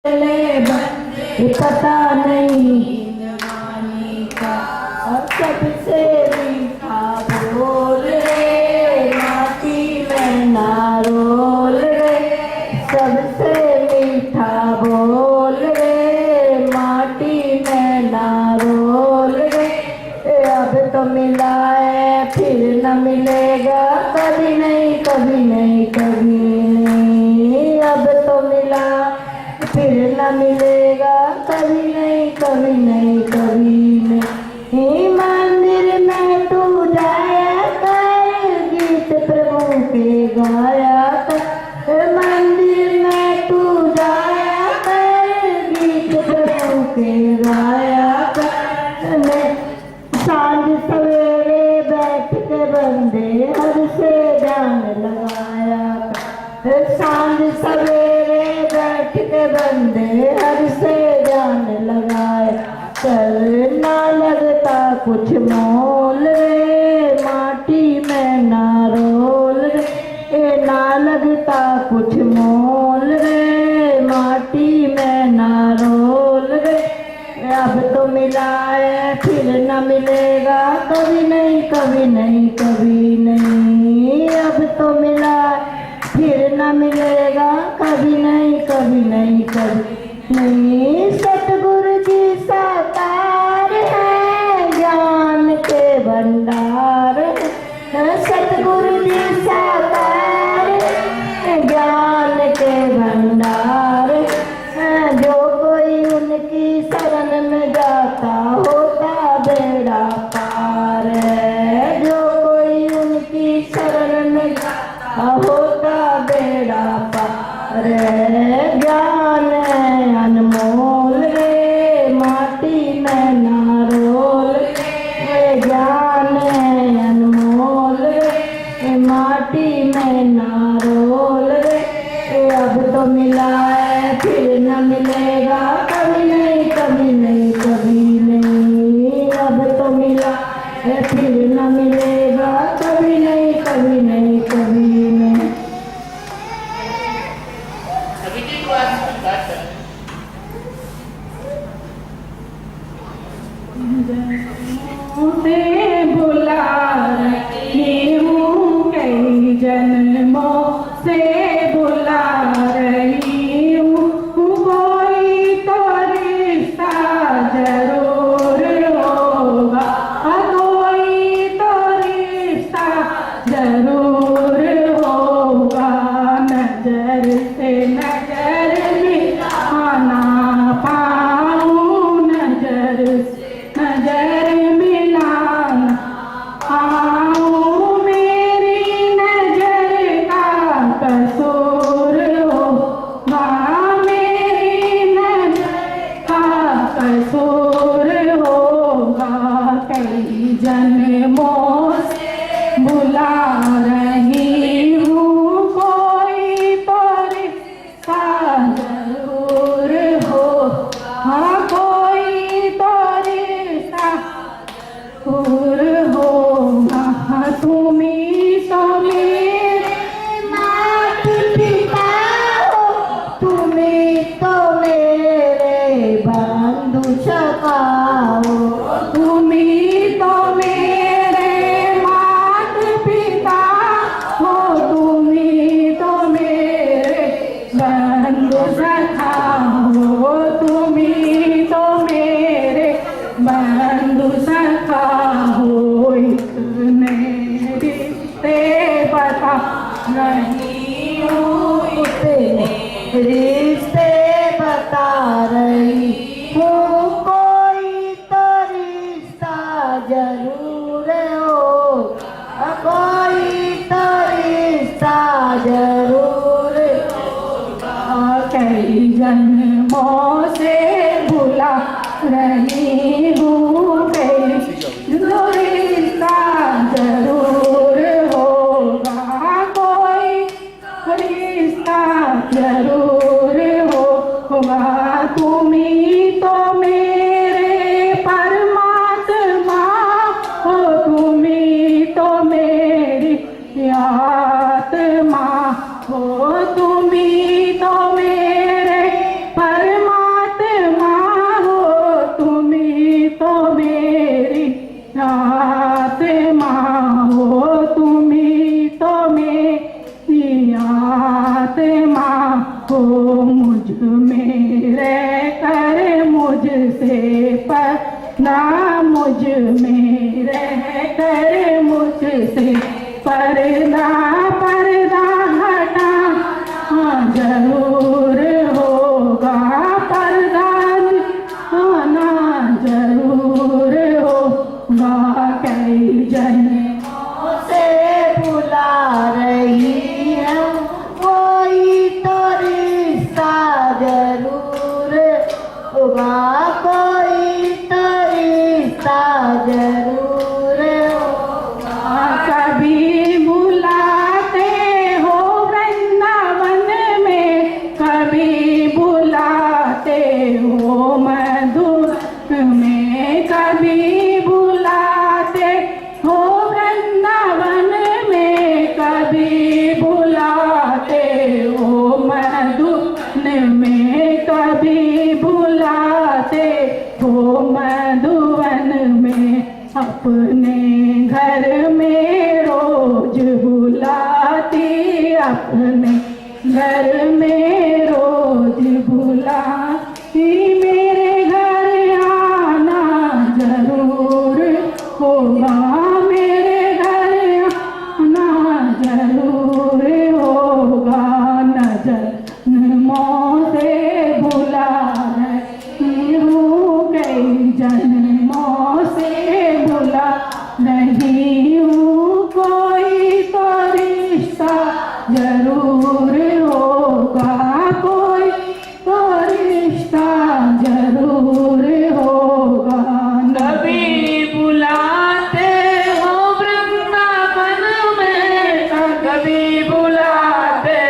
पता नहीं जवानी का और सबसे मीठा बोल रे माटी में ना रोल रे, सबसे मीठा बोल रे माटी में ना रोल रे। अब तो मिला है फिर न मिलेगा, कभी नहीं कभी नहीं कभी नहीं। अब तो मिला फिर न मिलेगा, कभी नहीं कभी नहीं कभी नहीं। मंदिर में तू जाया कर, गीत प्रभु के गाया कर। मंदिर में तू जाया कर, गीत प्रभु के गाया कर। मैं सांझ सवेरे बैठ के बंदे हर से ध्यान लगाया कर। सांझ सवेरे बैठ के बंदे हर से ध्यान लगाया कर। ना लगता कुछ मोल रे माटी में ना रोल रे, ना लगता कुछ मोल रे माटी में ना रोल रे। अब तो मिला है फिर न मिलेगा, कभी नहीं कभी नहीं कभी नहीं। अब तो मिला फिर न मिलेगा, कभी नहीं कभी नहीं कभी नहीं। सतगुरु जी साकार है, ज्ञान के भंडार है। सतगुरु जी साकार है, ज्ञान के भंडार है। जो कोई उनकी शरण में जाता होता बेड़ा पार है। जो कोई उनकी शरण में जाता होता बेड़ा पार है। ज्ञान है अनमोल रे माटी में ना रोल रे, ज्ञान है अनमोल रे माटी में ना रोल रे। अब तो मिला है फिर न मिलेगा, कभी नहीं कभी नहीं कभी नहीं। अब तो मिला है फिर न मिलेगा, कभी नहीं कभी नहीं कभी नहीं। से बुला रही हूँ, कई जन्मों से बुला रही हूँ। कोई तो रिश्ता जरूर होगा, कोई तो रिश्ता जरूर होगा। नजर से नजर मिलाना पाऊँ, नजर नजर मिलाना पाऊँ। मेरी नजर का कसूर होगा, मेरी नजर का कसूर होगा। कई जन्मों से बुला रही हूँ, कोई तो रिश्ता जरूर होगा, कोई तो रिश्ता जरूर होगा। तुम्ही तो मेरे मात पिता हो, तुम्ही तो मेरे बंधु सखा हो। तुम्ही तो मेरे मात पिता हो, तुम्ही तो मेरे बंधु सखा हो। तुम्ही तो मेरे बंधु सखा हो। इतने रिश्ते बता रही हूँ, इतने रिश्ते बता रही हूँ। कोई तो रिश्ता जरूर हो, कोई तो रिश्ता जरूर होगा। कई जन्मों से बुला रही हूँ, कई रिश्ता जरूर होगा, कोई रिश्ता जरूर होगा। तुम्ही तो मेरे परमात्मा हो, तुम्ही तो मेरी आत्मा हो। तुम्ही तो मेरे पर में रह कर मुझसे पर्दा, मुझ में रह कर मुझसे पर्दा पर्दा हटा जरूर होगा, पर्दा आना जरूर होगा। कई जन्मों से बुला रही है कोई तो रिश्ता जरूर होगा, कोई तो रिश्ता जरूर होगा। कभी बुलाते हो वृंदावन में, कभी बुलाते हो मधुर में, कभी बुलाते हो वृंदावन में, कभी बुलाते हो मधुर में, कभी बुलाते हो मधुवन में। अपने घर में रोज बुलाती, अपने घर में रोज बुलाती, मेरे घर आना जरूर होगा, मेरे घर आना जरूर होगा। जन्मों से बुला रही हूँ, कई जन्मों से बुला रही हूँ, कोई तो रिश्ता जरूर होगा, कोई तो रिश्ता जरूर होगा। कभी बुलाते हो वृंदावन में, कभी बुलाते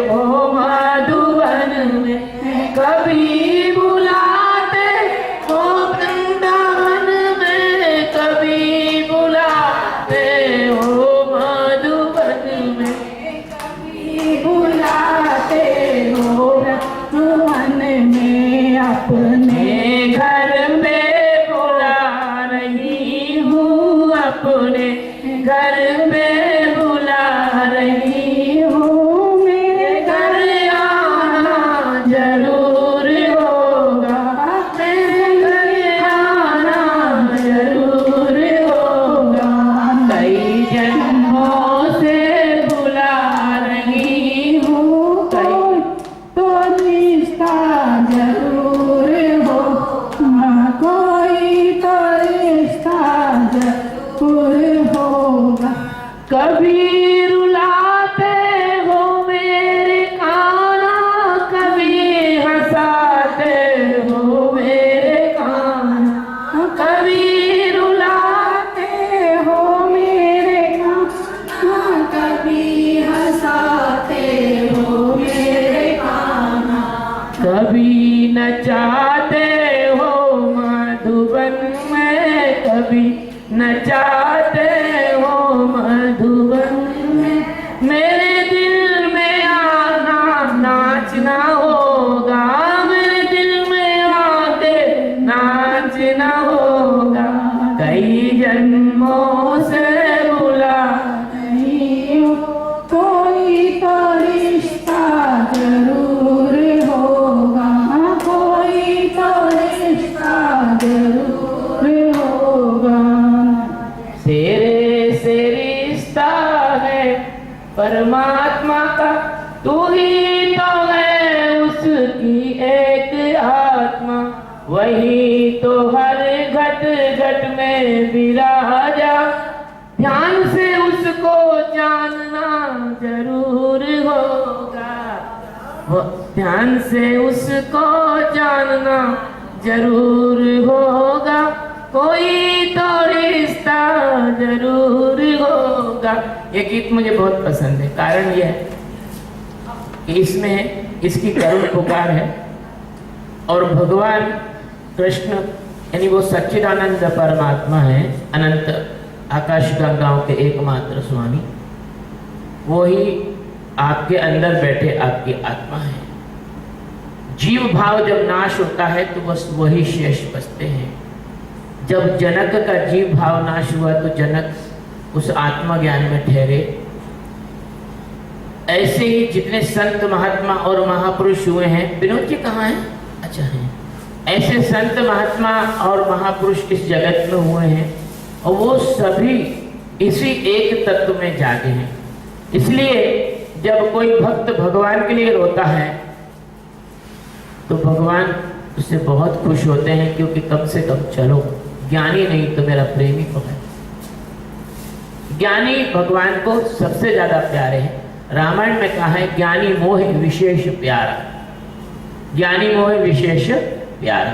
हो मधुवन में, कभी बुलाते हो वृंदावन में, कभी बुलाते हो मधुवन में, कभी बुलाते हो मधुवन में। अपने घर में बुला रही हूँ, अपने घर में बुला रही हूँ, मेरे घर आना जरूर होगा, मेरे घर आना जरूर होगा। कई जन्मों से बुला रही हूँ, कई तो रिश्ता जरूर हो, कोई तो रिश्ता जरूर होगा। कभी रुलाते हो मेरे काना, कभी हंसाते हो मेरे काना, कभी रुलाते हो मेरे काना, कभी हंसाते हो मेरे काना, कभी नचाते हो मधुबन में, कभी नचाते हो मधुबन में, मेरे दिल में आना नाचना होगा, मेरे दिल में आके नाचना होगा। कई जन्मों से बुला रही हूँ, कोई तो रिश्ता जरूर होगा, कोई तो रिश्ता जरूर होगा। तेरे से रिश्ता है परमात्मा का, तू ही तो है उसकी एक आत्मा, वही तो हर घट घट में विराजा, ध्यान से उसको जानना जरूर होगा, वो ध्यान से उसको जानना जरूर होगा, कोई तो रिश्ता जरूर होगा। ये गीत मुझे बहुत पसंद है, कारण यह है कि इसमें इसकी करुण पुकार है और भगवान कृष्ण यानी वो सच्चिदानंद परमात्मा है, अनंत आकाश गंगाओं के एकमात्र स्वामी, वो ही आपके अंदर बैठे आपकी आत्मा है। जीव भाव जब नाश होता है तो बस वही शेष बचते हैं। जब जनक का जीव भाव नाश हुआ तो जनक उस आत्मज्ञान में ठहरे ऐसे ही जितने संत महात्मा और महापुरुष हुए हैं, विनोद जी कहाँ हैं? अच्छा हैं। ऐसे संत महात्मा और महापुरुष इस जगत में हुए हैं और वो सभी इसी एक तत्व में जागे हैं। इसलिए जब कोई भक्त भगवान के लिए रोता है तो भगवान उससे बहुत खुश होते हैं, क्योंकि कम से कम चलो ज्ञानी नहीं तो मेरा प्रेमी तो है। ज्ञानी भगवान को सबसे ज्यादा प्यारे हैं। रामायण में कहा है ज्ञानी मोह विशेष प्यारा, ज्ञानी मोह विशेष प्यारा।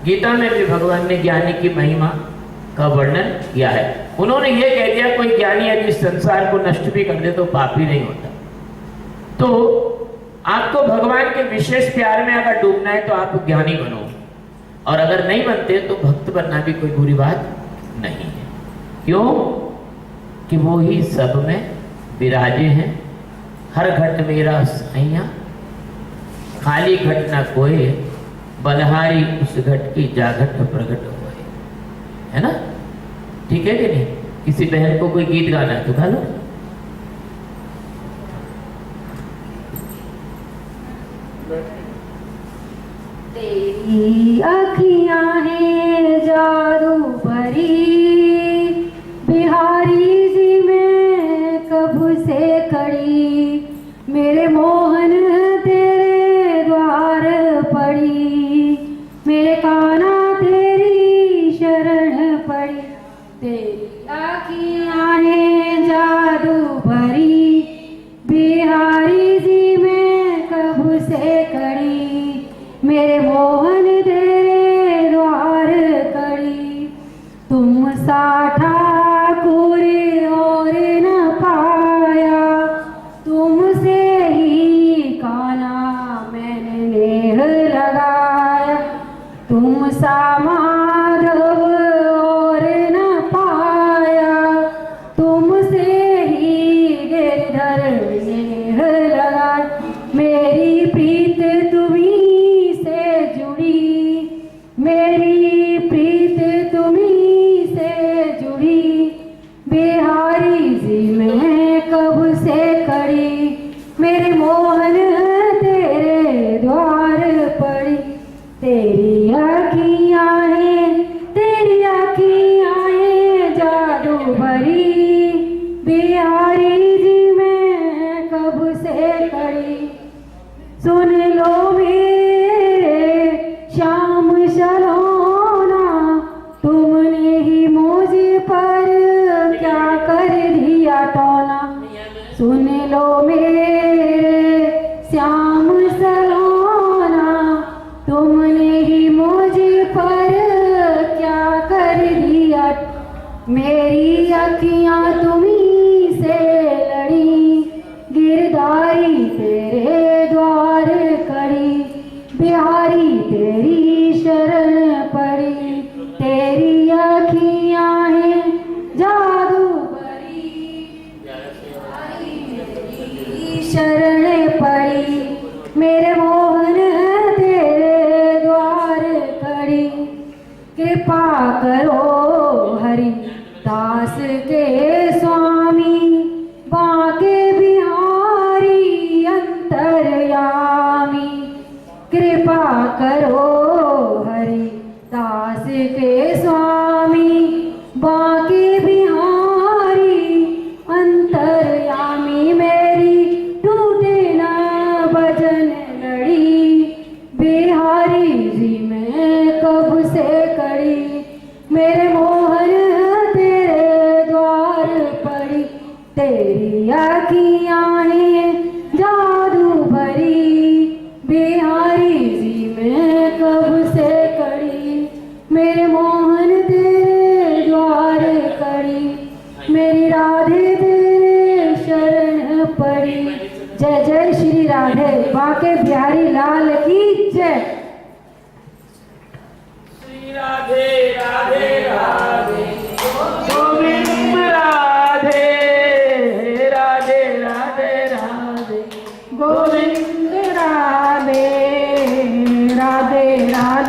गीता में भी भगवान ने ज्ञानी की महिमा का वर्णन किया है। उन्होंने ये कह दिया कोई ज्ञानी यदि संसार को नष्ट भी कर दे तो पाप ही नहीं होता। तो आपको भगवान के विशेष प्यार में अगर डूबना है तो आप ज्ञानी बनो, और अगर नहीं बनते तो भक्त बनना भी कोई बुरी बात नहीं है। क्यों? कि वो ही सब में विराजे हैं। हर घट मेरा साइया, खाली घट ना कोई, बलहारी उस घट की जाघट प्रगट हुए। है ना? ठीक है कि नहीं? किसी बहन को कोई गीत गाना है तो गा लो। तेरी अखियां हैं जादू भरी, बिहारी जी मैं कब से खड़ी, मेरे मोहन तेरे द्वार पड़ी, मेरे काना तेरी शरण पड़ी। तेरी अखियां हैं जादू भरी, बिहारी जी मैं कब से खड़ी, मेरे मोहन तेरे द्वार कड़ी। तुम सा ठाकुर और न पाया, तुमसे ही काना मैंने नेह लगाया, तुम सा माधव और न पाया, तुमसे ही गिरधर नेह लगाया। मेरी प्रीत तुम्ही से जुड़ी, मेरी प्रीत तुम्ही से जुड़ी, बिहारी जी मैं कब से खड़ी, मेरे मोहन तेरे द्वार पड़ी। तेरी अखियां हैं, तेरी अखियां हैं जादू भरी, बिहारी जी मैं कब से खड़ी। सुन लो मेरे श्याम सलोना, तुमने ही मुझ पर क्या कर दिया टोना। सुन लो मेरे श्याम सलोना, तुमने ही मुझ पर क्या कर दिया। मेरी अखियां तुम्ही से लड़ी, गिरधारी तेरे द्वार कड़ी, बिहारी तेरी शरण पड़ी। तेरी अखियां हैं जादू भरी, तेरी शरण पड़ी, मेरे मोहन तेरे द्वार कड़ी। कृपा करो हरि दास के स्वामी, बांके बिहारी अंतर्यामी। कृपा करो हरि दास के स्वामी, बांके बिहारी अंतर्यामी। मेरी टूटे ना भजन लड़ी, बिहारी जी मैं कब से कड़ी, मेरे